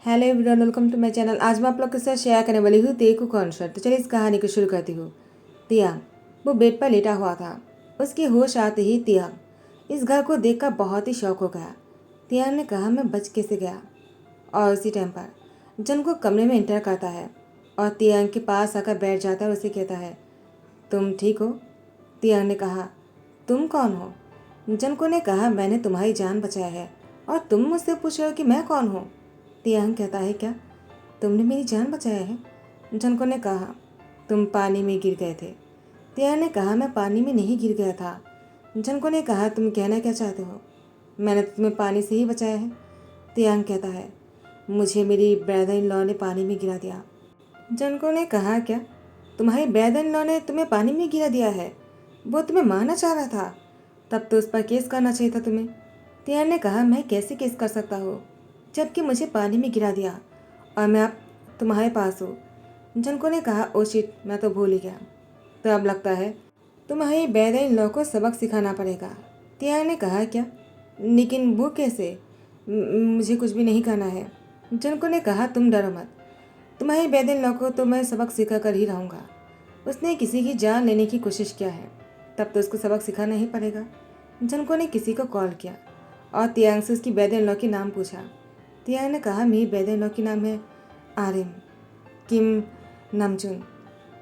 Hello everyone, welcome to my channel. आज मैं आप लोग के साथ शेयर करने वाली हूँ तेकू कॉन्सर्ट। तो चलिए इस कहानी को शुरू करती हूँ। तियांग वो बेड पर लेटा हुआ था। उसकी होश आते ही तियांग इस घर को देखकर बहुत ही शौक हो गया। तियांग ने कहा, मैं बच कैसे गया। और उसी टाइम पर जन को कमरे में इंटर करता है और तियांग के पास आकर बैठ जाता है और उसे कहता है, तुम ठीक हो। तियांग ने कहा, तुम कौन हो। जनको ने कहा, मैंने तुम्हारी जान बचाया है और तुम मुझसे पूछ रहे हो कि मैं कौन हूँ। तियांग कहता है, क्या तुमने मेरी जान बचाया है। जनको ने कहा, तुम पानी में गिर गए थे। तियांग ने कहा, मैं पानी में नहीं गिर गया था। जनको ने कहा, तुम कहना क्या चाहते हो। मैंने तो तुम्हें पानी से ही बचाया है। तियांग कहता है, मुझे मेरी ब्रदर इन लॉ ने पानी में गिरा दिया। जनको ने कहा, क्या तुम्हारी ब्रदर इन लॉ ने तुम्हें पानी में गिरा दिया है। वो तुम्हें मारना चाह रहा था, तब तो उस पर केस करना चाहिए था तुम्हें। तियांग ने कहा, मैं कैसे केस कर सकता हूँ जबकि मुझे पानी में गिरा दिया और मैं अब तुम्हारे पास हूँ। जनको ने कहा, ओ शिट, मैं तो भूल ही गया। तो अब लगता है तुम्हारी ब्रदर इन लॉ को सबक सिखाना पड़ेगा। तियांग ने कहा, क्या, लेकिन वो कैसे। मुझे कुछ भी नहीं करना है। जनको ने कहा, तुम डरो मत, तुम्हारी ब्रदर इन लॉ को तो मैं सबक सिखा कर ही रहूँगा। उसने किसी की जान लेने की कोशिश किया है, तब तो उसको सबक सिखाना ही पड़ेगा। जनको ने किसी को कॉल किया और तियांग से उसकी ब्रदर इन लॉ के नाम पूछा। तियांग ने कहा, मेरी ब्रदर इन लॉ के नाम है आर्यन किम नामजुन।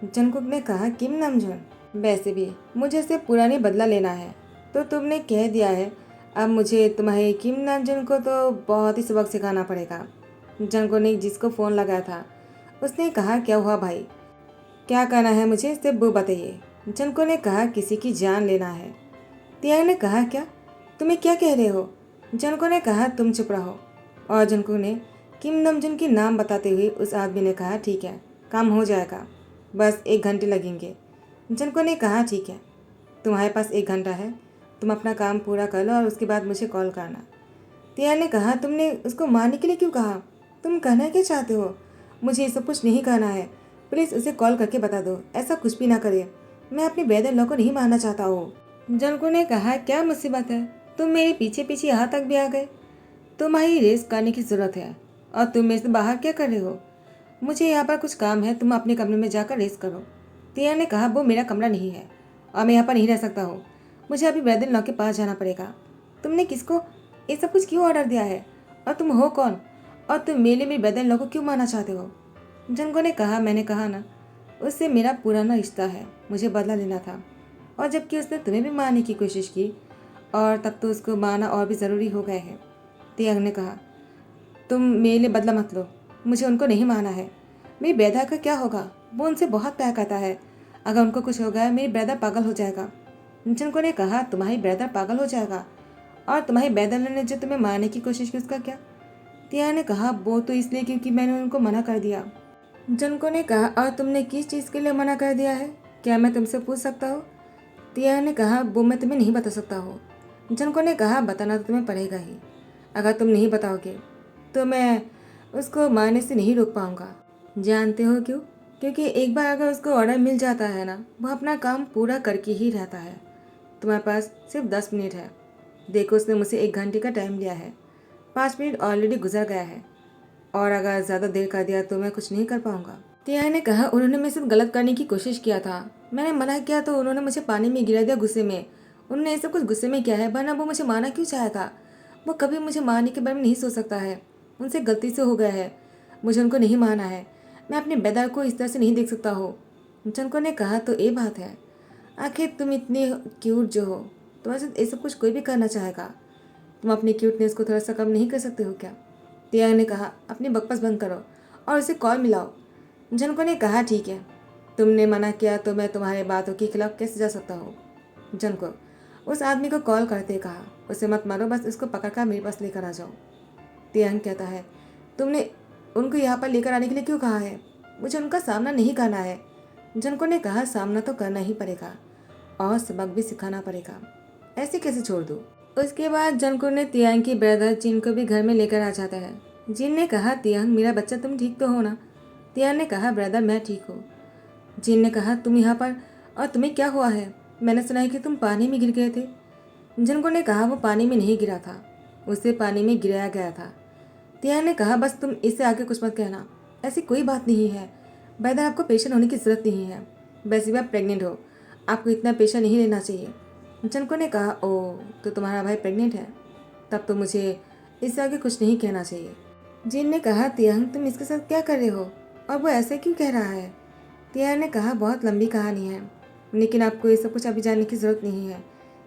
जंगकुक ने कहा, किम नामजुन, वैसे भी मुझे इससे पुरानी बदला लेना है, तो तुमने कह दिया है, अब मुझे तुम्हारे किम नामजुन को तो बहुत ही सबक सिखाना पड़ेगा। जंगकुक ने जिसको फ़ोन लगाया था उसने कहा, क्या हुआ भाई, क्या करना है मुझे सिर्फ वो बताइए। जंगकुक ने कहा, किसी की जान लेना है। तियांग ने कहा, क्या तुम्हें क्या कह रहे हो। जंगकुक ने कहा, तुम चुप रहो। और जंगकुक ने किम नामजुन के नाम बताते हुए उस आदमी ने कहा, ठीक है, काम हो जाएगा, बस 1 घंटे लगेंगे। जनको ने कहा, ठीक है, तुम्हारे पास 1 घंटा है, तुम अपना काम पूरा कर लो और उसके बाद मुझे कॉल करना। तियांग ने कहा, तुमने उसको मारने के लिए क्यों कहा, तुम कहना क्या चाहते हो। मुझे ये सब कुछ नहीं करना है, प्लीज़ उसे कॉल करके बता दो, ऐसा कुछ भी ना करे, मैं अपनी ब्रदर इन लॉ को नहीं मारना चाहता हूँ। जनको ने कहा, क्या मुसीबत है, तुम मेरे पीछे पीछे यहाँ तक भी आ गए। तुम्हारी रेस करने की ज़रूरत है और तुम मेरे से बाहर क्या कर रहे हो। मुझे यहाँ पर कुछ काम है, तुम अपने कमरे में जाकर रेस करो। तियांग ने कहा, वो मेरा कमरा नहीं है और मैं यहाँ पर नहीं रह सकता हूँ, मुझे अभी ब्रदर इन लॉ के पास जाना पड़ेगा। तुमने किसको ये सब कुछ क्यों ऑर्डर दिया है और तुम हो कौन, और तुम मेरे ब्रदर इन लॉ को क्यों मारना चाहते हो। जंगो ने कहा, मैंने कहा ना, उससे मेरा पुराना रिश्ता है, मुझे बदला लेना था, और जबकि उसने तुम्हें भी मारने की कोशिश की और तब तो उसको मारना और भी ज़रूरी हो गया है। तियांग ने कहा, तुम मेरे लिए बदला मत लो, मुझे उनको नहीं माना है। मेरी ब्रदर का क्या होगा, वो उनसे बहुत प्यार करता है, अगर उनको कुछ हो गया मेरी ब्रदर पागल हो जाएगा। जिनको ने कहा, तुम्हारी ब्रदर पागल हो जाएगा, और तुम्हारी ब्रदर ने जो तुम्हें मारने की कोशिश की उसका क्या। तिया ने कहा, वो तो इसलिए क्योंकि मैंने उनको मना कर दिया। जिनको ने कहा, और तुमने किस चीज़ के लिए मना कर दिया है, क्या मैं तुमसे पूछ सकता हूँ। तिया ने कहा, वो मैं तुम्हें नहीं बता सकता हूँ। जिनको ने कहा, बताना तो तुम्हें पड़ेगा ही, अगर तुम नहीं बताओगे तो मैं उसको मारने से नहीं रोक पाऊंगा। जानते हो क्यों, क्योंकि एक बार अगर उसको ऑर्डर मिल जाता है ना, वो अपना काम पूरा करके ही रहता है। तुम्हारे पास सिर्फ 10 मिनट है, देखो उसने मुझसे 1 घंटे का टाइम लिया है, 5 मिनट ऑलरेडी गुजर गया है, और अगर ज़्यादा देर कर दिया तो मैं कुछ नहीं कर पाऊंगा। तिया ने कहा, उन्होंने मेरे साथ गलत करने की कोशिश किया था, मैंने मना किया तो उन्होंने मुझे पानी में गिरा दिया गुस्से में। उन्होंने ये सब कुछ गुस्से में किया है, वरना वो मुझे मारना क्यों चाहेगा। वो कभी मुझे मारने के बारे में नहीं सोच सकता है, उनसे गलती से हो गया है, मुझे उनको नहीं मारना है, मैं अपने बेदार को इस तरह से नहीं देख सकता हो। जनको ने कहा, तो ये बात है, आखिर तुम इतनी क्यूट जो हो, तुम्हारे साथ ये सब कुछ कोई भी करना चाहेगा, तुम अपनी क्यूटनेस को थोड़ा सा कम नहीं कर सकते हो क्या। तियांग ने कहा, अपनी बकवास बंद करो और उसे कॉल मिलाओ। जनको ने कहा, ठीक है, तुमने मना किया तो मैं तुम्हारे बातों के खिलाफ कैसे जा सकता हूँ। जनको उस आदमी को कॉल करते कहा, उसे मत मारो, बस उसको पकड़ कर मेरे पास लेकर आ जाओ। तियांग कहता है, तुमने उनको यहाँ पर लेकर आने के लिए क्यों कहा है, मुझे उनका सामना नहीं करना है। जनको ने कहा, सामना तो करना ही पड़ेगा और सबक भी सिखाना पड़ेगा, ऐसे कैसे छोड़ दूँ। उसके बाद जनको ने तियांग की ब्रदर जिन को भी घर में लेकर आ जाता है। जिन ने कहा, तियांग मेरा बच्चा, तुम ठीक तो हो ना। तियांग ने कहा, ब्रदर मैं ठीक हूँ। जिन ने कहा, तुम यहाँ पर, और तुम्हें क्या हुआ है, मैंने सुना है कि तुम पानी में गिर गए थे। जिनको ने कहा, वो पानी में नहीं गिरा था, उसे पानी में गिराया गया था। तियांग ने कहा, बस तुम इससे आगे कुछ मत कहना, ऐसी कोई बात नहीं है। बैदर आपको पेशेंट होने की ज़रूरत नहीं है, वैसे भी आप प्रेग्नेंट हो, आपको इतना पेशा नहीं लेना चाहिए। जनको ने कहा, ओह तो तुम्हारा भाई प्रेग्नेंट है, तब तो मुझे इससे आगे कुछ नहीं कहना चाहिए। जिन ने कहा, तियांग तुम इसके साथ क्या कर रहे हो और वो ऐसे क्यों कह रहा है। तियांग ने कहा, बहुत लंबी कहानी है, लेकिन आपको ये सब कुछ अभी जानने की ज़रूरत नहीं है।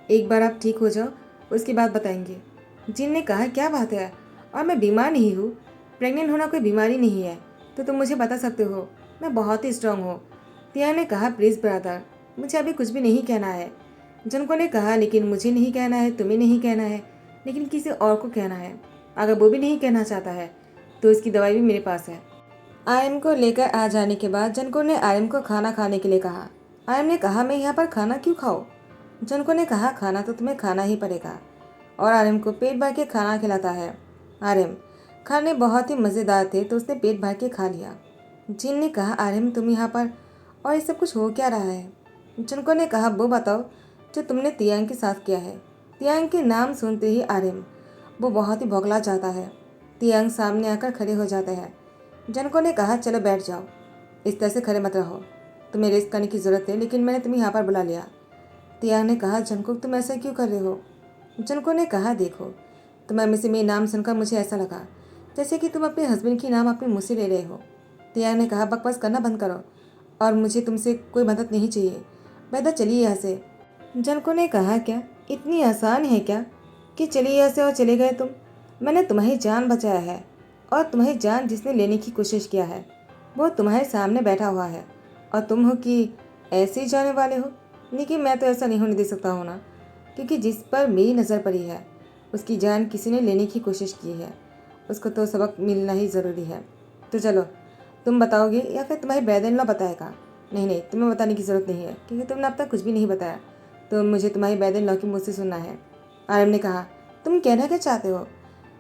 एक बार आप ठीक हो जाओ, उसके बाद बताएंगे। जिन ने कहा, क्या बात है, और मैं बीमार नहीं हूँ, प्रेग्नेंट होना कोई बीमारी नहीं है, तो तुम मुझे बता सकते हो, मैं बहुत ही स्ट्रांग हूँ। तियांग ने कहा, प्लीज़ ब्रदर, मुझे अभी कुछ भी नहीं कहना है। जनको ने कहा, लेकिन मुझे नहीं कहना है, तुम्हें नहीं कहना है, लेकिन किसी और को कहना है। अगर वो भी नहीं कहना चाहता है तो इसकी दवाई भी मेरे पास है। आर्यन को लेकर आ जाने के बाद जनको ने आर्यन को खाना खाने के लिए कहा। आर्यन ने कहा, मैं यहाँ पर खाना क्यों खाऊं? जनको ने कहा, खाना तो तुम्हें खाना ही पड़ेगा, और आर्यन को पेट भर के खाना खिलाता है। आर्यन खाने बहुत ही मज़ेदार थे तो उसने पेट भर के खा लिया। जिन ने कहा, आर्यन तुम यहाँ पर और ये सब कुछ हो क्या रहा है? जनको ने कहा, वो बताओ जो तुमने तियांग के साथ किया है। तियांग के नाम सुनते ही आर्यन वो बहुत ही बौखला जाता है। तियांग सामने आकर खड़े हो जाते हैं। जनको ने कहा, चलो बैठ जाओ, इस तरह से खड़े मत रहो, तुम्हें रेस्ट करने की ज़रूरत है, लेकिन मैंने तुम्हें यहाँ पर बुला लिया। तियांग ने कहा, जनको तुम ऐसा क्यों कर रहे हो? जनको ने कहा, देखो तुम्हारे मुँह से मेरे नाम सुनकर मुझे ऐसा लगा जैसे कि तुम अपने हस्बैंड की नाम अपने मुँह से ले रहे हो। तियांग ने कहा, बकवास करना बंद करो, और मुझे तुमसे कोई मदद नहीं चाहिए, बेहतर चलिए यहाँ से। जनको ने कहा, क्या इतनी आसान है क्या कि चलिए यहाँ से और चले गए तुम? मैंने तुम्हारी जान बचाया है, और तुम्हारी जान जिसने लेने की कोशिश किया है वो तुम्हारे सामने बैठा हुआ है, और तुम हो कि ऐसे ही जाने वाले हो। लेकिन मैं तो ऐसा नहीं होने दे सकता हूँ ना, क्योंकि जिस पर मेरी नज़र पड़ी है उसकी जान किसी ने लेने की कोशिश की है, उसको तो सबक मिलना ही ज़रूरी है। तो चलो, तुम बताओगे या फिर तुम्हारी ब्रदर-इन-लॉ बताएगा? नहीं नहीं, तुम्हें बताने की ज़रूरत नहीं है, क्योंकि तुमने अब तक कुछ भी नहीं बताया, तो मुझे तुम्हारी ब्रदर-इन-लॉ के मुँह से सुनना है। आर्यन ने कहा, तुम कहना क्या चाहते हो?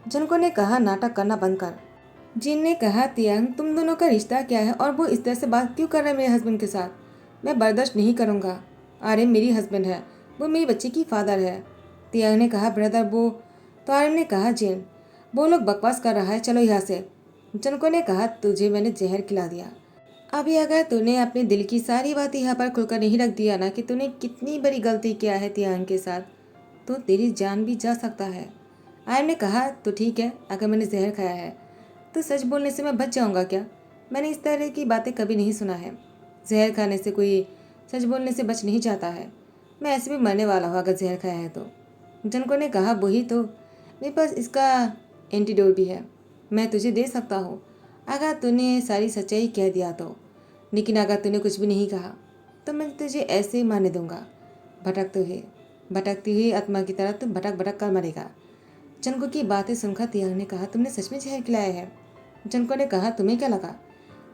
जनको ने कहा, नाटक करना बंद कर। जिन ने कहा, तियांग तुम दोनों का रिश्ता क्या है और वो इस तरह से बात क्यों कर रहा है मेरे हस्बैंड के साथ? मैं बर्दाश्त नहीं करूँगा। आर्यन मेरी हस्बैंड है, वो मेरी बच्ची की फादर है। तियांग ने कहा, ब्रदर वो। तो आर्यन ने कहा, जिन वो लोग बकवास कर रहा है, चलो यहाँ से। जनको ने कहा, तुझे मैंने जहर खिला दिया। अभी अगर तूने अपने दिल की सारी बातें यहाँ पर खुलकर नहीं रख दिया ना कि तूने कितनी बड़ी गलती किया है तियांग के साथ, तो तेरी जान भी जा सकता है। आयन ने कहा, तो ठीक है, अगर मैंने जहर खाया है तो सच बोलने से मैं बच जाऊंगा क्या? मैंने इस तरह की बातें कभी नहीं सुना है। जहर खाने से कोई सच बोलने से बच नहीं जाता है। मैं ऐसे भी मरने वाला हूँ अगर जहर खाया है तो। जनको ने कहा, वही तो, मेरे पास इसका एंटीडोट भी है, मैं तुझे दे सकता हूँ अगर तूने सारी सच्चाई कह दिया तो। लेकिन अगर तूने कुछ भी नहीं कहा तो मैं तुझे ऐसे ही मारने दूंगा। भटकती हुई आत्मा की तरह तू भटक भटक कर मरेगा। जनको की बातें सुनकर तियांग ने कहा, तुमने सच में जहर खिलाया है? जनको ने कहा, तुम्हें क्या लगा?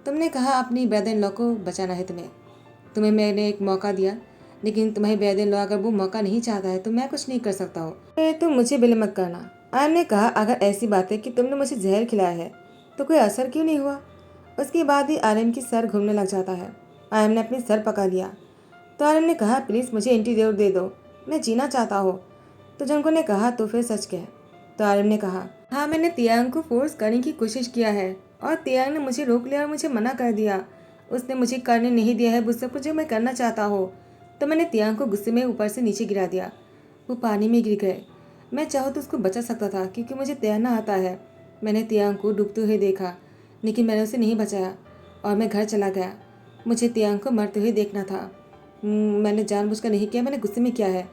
तुमने कहा अपनी ब्रदर-इन-लॉ को बचाना है तुम्हें मैंने एक मौका दिया, लेकिन तुम्हारी ब्रदर-इन-लॉ अगर वो मौका नहीं चाहता है तो मैं कुछ नहीं कर सकता हूँ। तुम मुझे बिल मत करना। आयन ने कहा, अगर ऐसी बात है कि तुमने मुझे जहर खिलाया है तो कोई असर क्यों नहीं हुआ? उसके बाद ही आर्यन की सर घूमने लग जाता है। आर्यन ने अपनी सर पकड़ लिया तो आर्यन ने कहा, प्लीज़ मुझे एंटीडोट दे दो, मैं जीना चाहता हूँ। तो जनको ने कहा, तो फिर सच कह। तो आर्यन ने कहा, हाँ मैंने तियांग को फोर्स करने की कोशिश किया है और तियांग ने मुझे रोक लिया और मुझे मना कर दिया। उसने मुझे करने नहीं दिया है वो सब कुछ जो मैं करना चाहता हूँ। तो मैंने तियांग को गुस्से में ऊपर से नीचे गिरा दिया, वो पानी में गिर गए। मैं चाहूँ तो उसको बचा सकता था क्योंकि मुझे तैरना आता है। मैंने तियांग को डूबते हुए देखा, लेकिन मैंने उसे नहीं बचाया और मैं घर चला गया। मुझे तियांग को मरते हुए देखना था। मैंने जानबूझकर नहीं किया, मैंने गुस्से में किया है।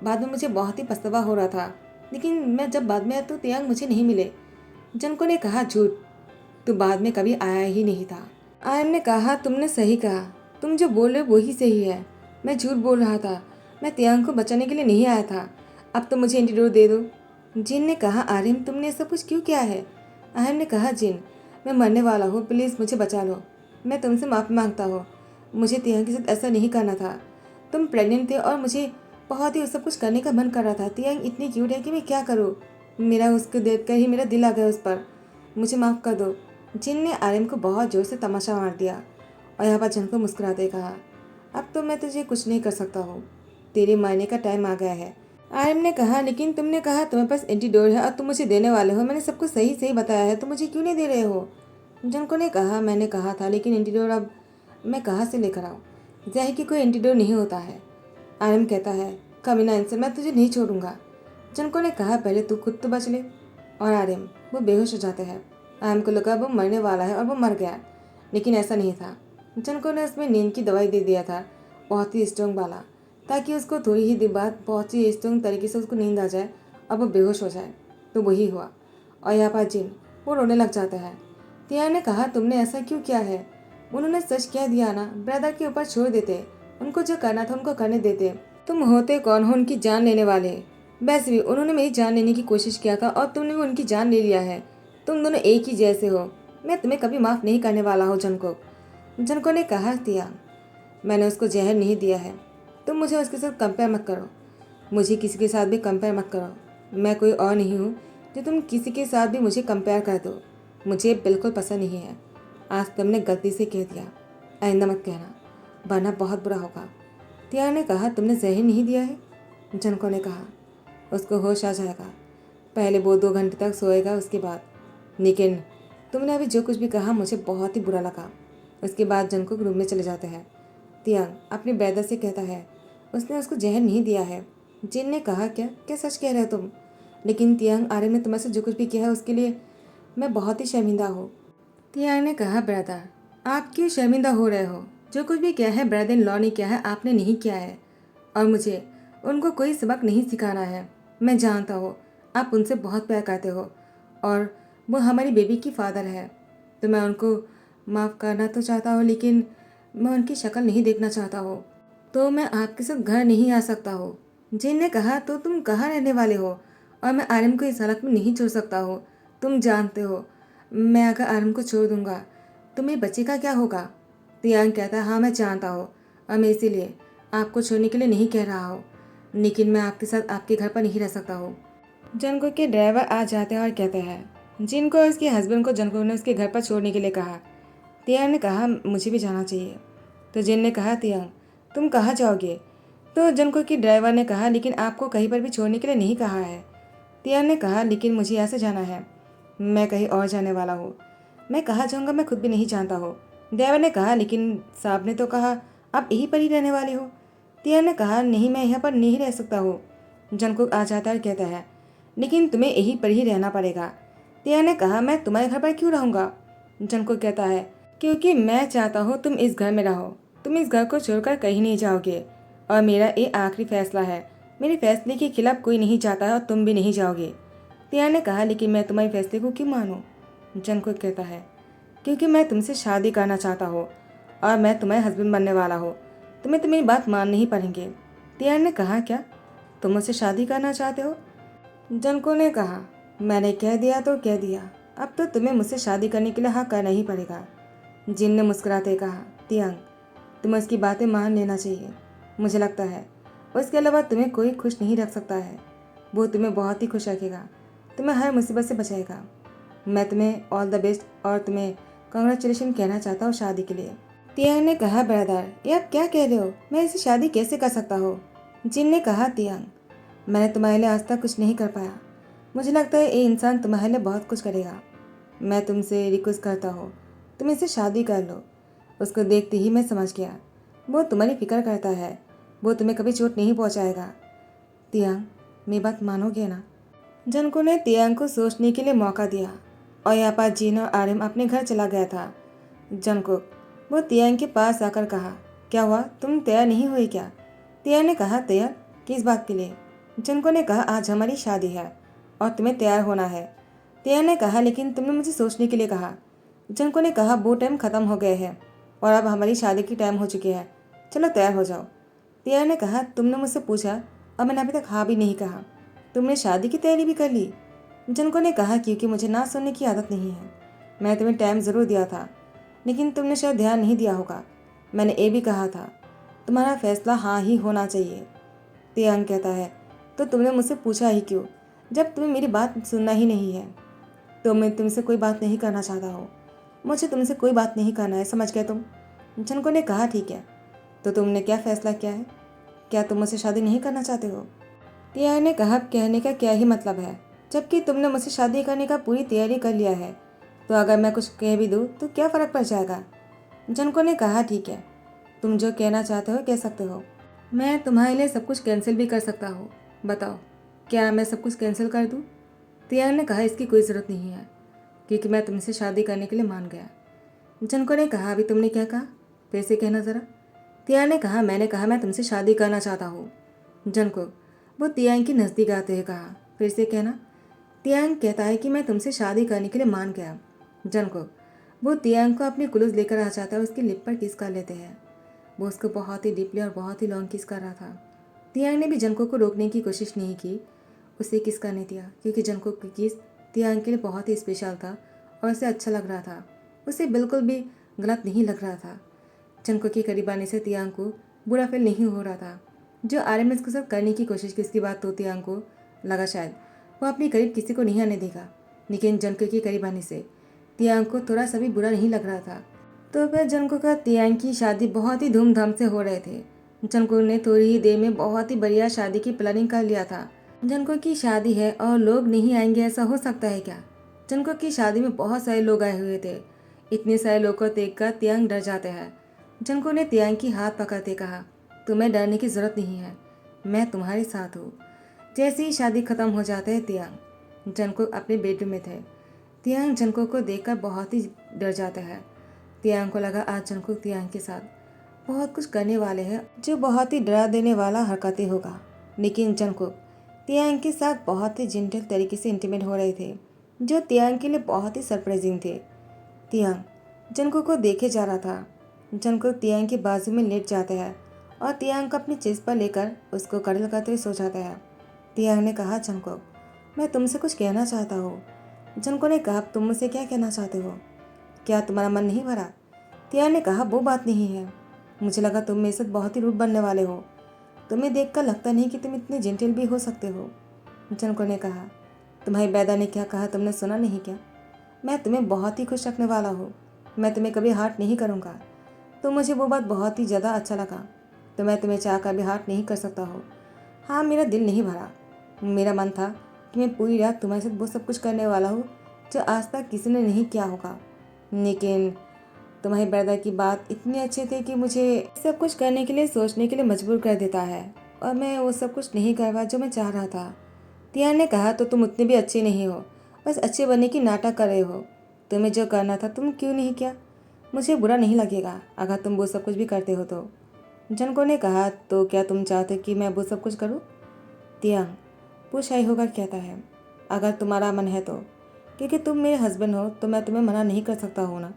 बाद में मुझे बहुत ही पछतावा हो रहा था, लेकिन मैं जब बाद में आया तो तियांग मुझे नहीं मिले। जनको ने कहा, झूठ, तू बाद में कभी आया ही नहीं था। आयन ने कहा, तुमने सही कहा, तुम जो बोल रहे हो वही सही है, मैं झूठ बोल रहा था, मैं तियांग को बचाने के लिए नहीं आया था। अब तो मुझे एंटीडोट दे दो। जिन ने कहा, आर्यन तुमने सब कुछ क्यों किया है? आयन ने कहा, जिन मैं मरने वाला हूँ, प्लीज़ मुझे बचा लो, मैं तुमसे माफ़ी मांगता हूँ, मुझे तियांग के साथ ऐसा नहीं करना था। तुम प्रेग्नेंट थे और मुझे बहुत ही सब कुछ करने का मन कर रहा था। तियांग इतनी क्यूट है कि मैं क्या करूँ, मेरा उसको देख कर ही मेरा दिल आ गया उस पर, मुझे माफ़ कर दो। जिन ने आर्यन को बहुत ज़ोर से तमाशा मार दिया और यहाँ पर जन को मुस्कुराते कहा, अब तो मैं तुझे कुछ नहीं कर सकता हूँ, तेरे मरने का टाइम आ गया है, आर्यन ने कहा, लेकिन तुमने कहा तुम्हारे पास एंटीडोट है और तुम मुझे देने वाले हो। मैंने सब कुछ सही सही बताया है, तुम मुझे क्यों नहीं दे रहे हो? जनको ने कहा, मैंने कहा था, लेकिन एंटीडोट अब मैं कहाँ से लेकर आऊँ? जाहिर कि कोई एंटीडोट नहीं होता है। आर्यन कहता है, कमीना इंसान, मैं तुझे नहीं छोड़ूंगा। जनको ने कहा, पहले तू खुद तो बच ले। और आर्यन वो बेहोश हो जाते हैं। आर्यन को लगा वो मरने वाला है और वो मर गया, लेकिन ऐसा नहीं था। जनको ने उसमें नींद की दवाई दे दिया था, बहुत ही स्ट्रॉन्ग वाला, ताकि उसको थोड़ी ही देर बाद बहुत ही स्ट्रॉन्ग तरीके से उसको नींद आ जाए और वो बेहोश हो जाए। तो वही हुआ। और यहाँ पर जिन वो रोने लग जाता है। तिया ने कहा, तुमने ऐसा क्यों किया है? उन्होंने सच कह दिया ना, ब्रदर के ऊपर छोड़ देते, उनको जो करना था उनको करने देते। तुम होते कौन हो उनकी जान लेने वाले? वैसे भी उन्होंने मेरी जान लेने की कोशिश किया था और तुमने भी उनकी जान ले लिया है। तुम दोनों एक ही जैसे हो। मैं तुम्हें कभी माफ़ नहीं करने वाला हूँ जनको। जनको ने कहा, तिया मैंने उसको जहर नहीं दिया है, तुम मुझे उसके साथ कंपेयर मत करो। मुझे किसी के साथ भी कंपेयर मत करो। मैं कोई और नहीं हूँ जो तुम किसी के साथ भी मुझे कंपेयर कर दो। मुझे बिल्कुल पसंद नहीं है। आज तुमने गलती से कह दिया, आइंदा मत कहना, वरना बहुत बुरा होगा। तिया ने कहा, तुमने जहर नहीं दिया है? जनको ने कहा, उसको होश आ जाएगा, पहले वो 2 घंटे तक सोएगा, उसके बाद। लेकिन तुमने अभी जो कुछ भी कहा मुझे बहुत ही बुरा लगा। उसके बाद जनको रूम में चले जाते हैं। तियांग अपने ब्रदर से कहता है, उसने उसको जहर नहीं दिया है। जिन ने कहा, क्या क्या सच कह रहे हो तुम? लेकिन तियांग, आर्यन ने तुम्हारे से जो कुछ भी किया है उसके लिए मैं बहुत ही शर्मिंदा हूँ। तियांग ने कहा, ब्रदर आप क्यों शर्मिंदा हो रहे हो? जो कुछ भी किया है ब्रदर इन लॉ ने किया है, आपने नहीं किया है। और मुझे उनको कोई सबक नहीं सिखाना है। मैं जानता हूँ आप उनसे बहुत प्यार करते हो और वो हमारी बेबी की फादर है। तो मैं उनको माफ़ करना तो चाहता हूँ, लेकिन मैं उनकी शक्ल नहीं देखना चाहता हूँ। तो मैं आपके साथ घर नहीं आ सकता हूँ। जिन ने कहा, तो तुम कहाँ रहने वाले हो? और मैं आर्यन को इस हालत में नहीं छोड़ सकता हूँ। तुम जानते हो मैं अगर आर्यन को छोड़ दूंगा तो मेरे बच्चे का क्या होगा? तियांग कहता है, हाँ मैं जानता हूँ और मैं इसीलिए आपको छोड़ने के लिए नहीं कह रहा हूँ, लेकिन मैं आपके साथ आपके घर पर नहीं रह सकता हूँ। जनको के ड्राइवर आ जाते हैं और कहते हैं, जिनको और उसके हस्बैंड को जनको ने उसके घर पर छोड़ने के लिए कहा। तियांग ने कहा, मुझे भी जाना चाहिए। तो जिन ने कहा, तियांग तुम कहाँ जाओगे? तो जनको की ड्राइवर ने कहा, लेकिन आपको कहीं पर भी छोड़ने के लिए नहीं कहा है। तियांग ने कहा, लेकिन मुझे यहाँ से जाना है, मैं कहीं और जाने वाला हूँ। मैं कहाँ जाऊँगा मैं खुद भी नहीं जानता हूँ। ड्राइवर ने कहा, लेकिन साहब ने तो कहा आप यहीं पर ही रहने वाले हो। तियांग ने कहा, नहीं मैं यहाँ पर नहीं रह सकता हूँ। जनको आ जाता है और कहता है, लेकिन तुम्हें यहीं पर ही रहना पड़ेगा। तियांग ने कहा, मैं तुम्हारे घर पर क्यों रहूँगा? जनको कहता है, क्योंकि मैं चाहता हूँ तुम इस घर में रहो, तुम इस घर को छोड़कर कहीं नहीं जाओगे और मेरा ये आखिरी फैसला है। मेरे फैसले के खिलाफ कोई नहीं चाहता है और तुम भी नहीं जाओगे। तियांग ने कहा, लेकिन मैं तुम्हारे फैसले को क्यों मानूं? जनको कहता है, क्योंकि मैं तुमसे शादी करना चाहता हूँ और मैं तुम्हारे हस्बैंड बनने वाला हूँ। तुम्हें तो मेरी बात माननी ही पड़ेंगे। तियांग ने कहा, क्या तुम मुझसे शादी करना चाहते हो? जनको ने कहा, मैंने कह दिया तो कह दिया, अब तो तुम्हें मुझसे शादी करने के लिए हाँ करना ही पड़ेगा। जिन ने मुस्कुराते कहा, तियांग तुम्हें उसकी बातें मान लेना चाहिए। मुझे लगता है उसके अलावा तुम्हें कोई खुश नहीं रख सकता है। वो तुम्हें बहुत ही खुश रखेगा, तुम्हें हर मुसीबत से बचाएगा। मैं तुम्हें ऑल द बेस्ट और तुम्हें कॉन्ग्रेचुलेशन कहना चाहता हूँ शादी के लिए। तियांग ने कहा, ब्रदर ये आप क्या कह रहे हो? मैं इसे शादी कैसे कर सकता हूँ? जिन ने कहा, तियांग मैंने तुम्हारे लिए आज तक कुछ नहीं कर पाया, मुझे लगता है ये इंसान तुम्हारे लिए बहुत कुछ करेगा। मैं तुमसे रिक्वेस्ट करता हूँ तुम इससे शादी कर लो। उसको देखते ही मैं समझ गया वो तुम्हारी फिक्र करता है, वो तुम्हें कभी चोट नहीं पहुँचाएगा। तियांग मेरी बात मानोगे ना? जनको ने तियांग को सोचने के लिए मौका दिया और यहाँ पर जीन और आर्यन अपने घर चला गया था। जनको वो तियांग के पास आकर कहा, क्या हुआ, तुम तैयार नहीं हुई क्या? तियांग ने कहा, तैयार किस बात के लिए? जनको ने कहा, आज हमारी शादी है और तुम्हें तैयार होना है। तियांग ने कहा, लेकिन तुमने मुझे सोचने के लिए कहा। जनको ने कहा, वो टाइम ख़त्म हो गए हैं और अब हमारी शादी की टाइम हो चुकी है, चलो तैयार हो जाओ। तियांग ने कहा, तुमने मुझसे पूछा और मैंने अभी तक हाँ भी नहीं कहा, तुमने शादी की तैयारी भी कर ली? जनको ने कहा, क्योंकि मुझे ना सुनने की आदत नहीं है। मैं तुम्हें टाइम ज़रूर दिया था, लेकिन तुमने शायद ध्यान नहीं दिया होगा। मैंने ये भी कहा था तुम्हारा फैसला हाँ ही होना चाहिए। तियांग कहता है, तो तुमने मुझसे पूछा ही क्यों जब तुम्हें मेरी बात सुनना ही नहीं है? तो मैं तुमसे कोई बात नहीं करना चाहता हूँ, मुझे तुमसे कोई बात नहीं करना है, समझ गए तुम? जनको ने कहा, ठीक है, तो तुमने क्या फैसला किया है? क्या तुम मुझसे शादी नहीं करना चाहते हो? तियांग ने कहा, कहने का क्या ही मतलब है, जबकि तुमने मुझसे शादी करने का पूरी तैयारी कर लिया है, तो अगर मैं कुछ कह भी दूँ तो क्या फ़र्क पड़ जाएगा। जनको ने कहा, ठीक है, तुम जो कहना चाहते हो कह सकते हो, मैं तुम्हारे लिए सब कुछ कैंसिल भी कर सकता हूँ। बताओ, क्या मैं सब कुछ कैंसिल कर दूँ। तियांग ने कहा, इसकी कोई ज़रूरत नहीं है, क्योंकि मैं तुमसे शादी करने के लिए मान गया। जनको ने कहा, अभी तुमने क्या कहा, फिर से कहना ज़रा। तियांग ने कहा, मैंने कहा मैं तुमसे शादी करना चाहता हूँ। जनको, वो तियांग के नज़दीक आते हुए कहा, फिर से कहना। तियांग कहता है कि मैं तुमसे शादी करने के लिए मान गया। जनको, वो तियांग को अपनी कुलूस लेकर आ जाता है और उसकी लिप पर किस कर लेते हैं। वो उसको बहुत ही डीपली और बहुत ही लॉन्ग किस कर रहा था। तियांग ने भी जनको को रोकने की कोशिश नहीं की, उसे किस करने दिया, क्योंकि जनको की किस तियांग के लिए बहुत ही स्पेशल था और उसे अच्छा लग रहा था। उसे बिल्कुल भी गलत नहीं लग रहा था। जनको के करीब आने से तियांग को बुरा फील नहीं हो रहा था। जो आर्यन उसके साथ करने की कोशिश की, इसकी बात तो तियांग को लगा शायद वो अपने करीब किसी को नहीं आने देगा, लेकिन जनको के करीब आने से तियांग को थोड़ा सा भी बुरा नहीं लग रहा था। तो फिर जनको का तियांग की शादी बहुत ही धूमधाम से हो रहे थे। जनको ने थोड़ी ही देर में बहुत ही बढ़िया शादी की प्लानिंग कर लिया था। जनको की शादी है और लोग नहीं आएंगे, ऐसा हो सकता है क्या। जनको की शादी में बहुत सारे लोग आए हुए थे। इतने सारे लोगों को देखकर तियांग डर जाते हैं। जनको ने तियांग की हाथ पकड़ते कहा, तुम्हें डरने की जरूरत नहीं है, मैं तुम्हारे साथ हूँ। जैसे ही शादी खत्म हो जाते हैं, तियांग जनको अपने बेडरूम में थे। तियांग जनको को देखकर बहुत ही डर जाता है। तियांग को लगा आज जनको तियांग के साथ बहुत कुछ करने वाले हैं जो बहुत ही डरा देने वाला हरकतें होगा, लेकिन जनको तियांग के साथ बहुत ही जेंटल तरीके से इंटीमेट हो रहे थे, जो तियांग के लिए बहुत ही सरप्राइजिंग थे। तियांग जनको को देखे जा रहा था। जनको तियांग के बाजू में लेट जाता है और तियांग को अपनी चेस्ट पर लेकर उसको कड़ल करते हुए सो जाता है। तियांग ने कहा, जनको, मैं तुमसे कुछ कहना चाहता हूँ। जनको ने कहा, तुम मुझसे क्या कहना चाहते हो, क्या तुम्हारा मन नहीं भरा। तियांग ने कहा, वो बात नहीं है, मुझे लगा तुम मेरे साथ बहुत ही रूड बनने वाले हो, तुम्हें देखकर लगता नहीं कि तुम इतने जेंटल भी हो सकते हो। जनको ने कहा, तुम्हारी बैदा ने क्या कहा तुमने सुना नहीं क्या, मैं तुम्हें बहुत ही खुश रखने वाला हूँ, मैं तुम्हें कभी हार्ट नहीं करूँगा। तो मुझे वो बात बहुत ही ज़्यादा अच्छा लगा, तो मैं तुम्हें चाह कर भी हार्ट नहीं कर सकता हो। हाँ, मेरा दिल नहीं भरा, मेरा मन था कि मैं पूरी रात तुम्हारे साथ वो सब कुछ करने वाला हूँ जो आज तक किसी ने नहीं किया होगा, लेकिन तुम्हारी बरदा की बात इतनी अच्छी थी कि मुझे सब कुछ करने के लिए सोचने के लिए मजबूर कर देता है, और मैं वो सब कुछ नहीं कर पाया जो मैं चाह रहा था। तियान ने कहा, तो तुम उतने भी अच्छे नहीं हो, बस अच्छे बनने की नाटक कर रहे हो। तुम्हें जो करना था तुम क्यों नहीं किया। मुझे बुरा नहीं लगेगा अगर तुम वो सब कुछ भी करते हो तो। जनको ने कहा, तो क्या तुम चाहते कि मैं वो सब कुछ करूँ। तियांग, वो शाही होकर कहता है, अगर तुम्हारा मन है तो, क्योंकि तुम मेरे हस्बैंड हो तो मैं तुम्हें मना नहीं कर सकता हूँ ना,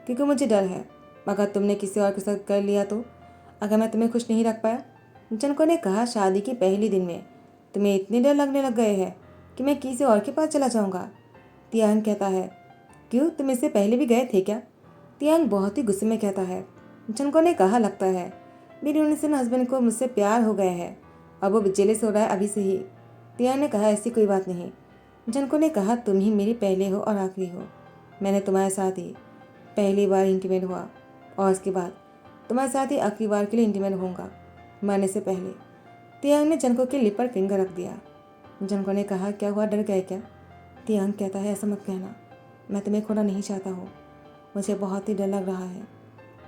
क्योंकि मुझे डर है अगर तुमने किसी और के साथ कर लिया तो, अगर मैं तुम्हें खुश नहीं रख पाया। जनको ने कहा, शादी के पहले दिन में तुम्हें इतने डर लगने लग गए हैं कि मैं किसी और के पास चला जाऊँगा। तियांग कहता है, क्यों, तुम इससे पहले भी गए थे क्या। तियांग बहुत ही गुस्से में कहता है। जनको ने कहा, लगता है मेरे इनोसेंट हस्बैंड को मुझसे प्यार हो गया है, अब वो जेलस हो रहा है अभी से ही। तियांग ने कहा, ऐसी कोई बात नहीं। जनको ने कहा, तुम ही मेरी पहले हो और आखिरी हो, मैंने तुम्हारे साथ ही पहली बार इंटीमेट हुआ और उसके बाद तुम्हारे साथ ही आखिरी बार के लिए इंटीमेट होऊंगा, मरने से पहले। तियांग ने जनको के लिप पर फिंगर रख दिया। जनको ने कहा, क्या हुआ, डर गए क्या। तियांग कहता है, ऐसा मत कहना, मैं तुम्हें खोना नहीं चाहता हूँ, मुझे बहुत ही डर लग रहा है,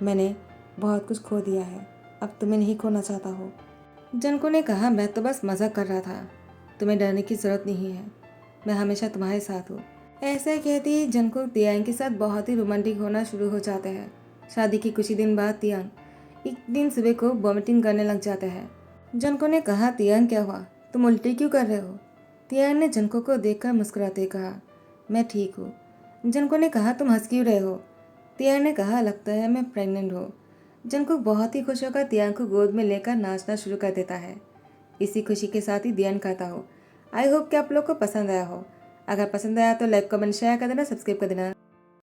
मैंने बहुत कुछ खो दिया है, अब तुम्हें नहीं खोना चाहता हूँ। जनको ने कहा, मैं तो बस मजाक कर रहा था, तुम्हें डरने की ज़रूरत नहीं है, मैं हमेशा तुम्हारे साथ हूँ। ऐसा कहते ही जनको तियांग के साथ बहुत ही रोमांटिक होना शुरू हो जाता है। शादी के कुछ ही दिन बाद तियांग एक दिन सुबह को वॉमिटिंग करने लग जाता है। जनको ने कहा, तियांग क्या हुआ, तुम उल्टी क्यों कर रहे हो। तियांग ने जनको को देखकर मुस्कुराते कहा, मैं ठीक हूँ। जनको ने कहा, तुम हंस क्यों रहे हो। तियांग ने कहा, लगता है मैं प्रेग्नेंट हूँ। जनको बहुत ही खुश होकर तियांग को गोद में लेकर नाचना शुरू कर देता है। इसी खुशी के साथ ही ध्यान करता हो। आई होप कि आप लोग को पसंद आया हो। अगर पसंद आया तो लाइक कमेंट शेयर कर देना, सब्सक्राइब कर देना।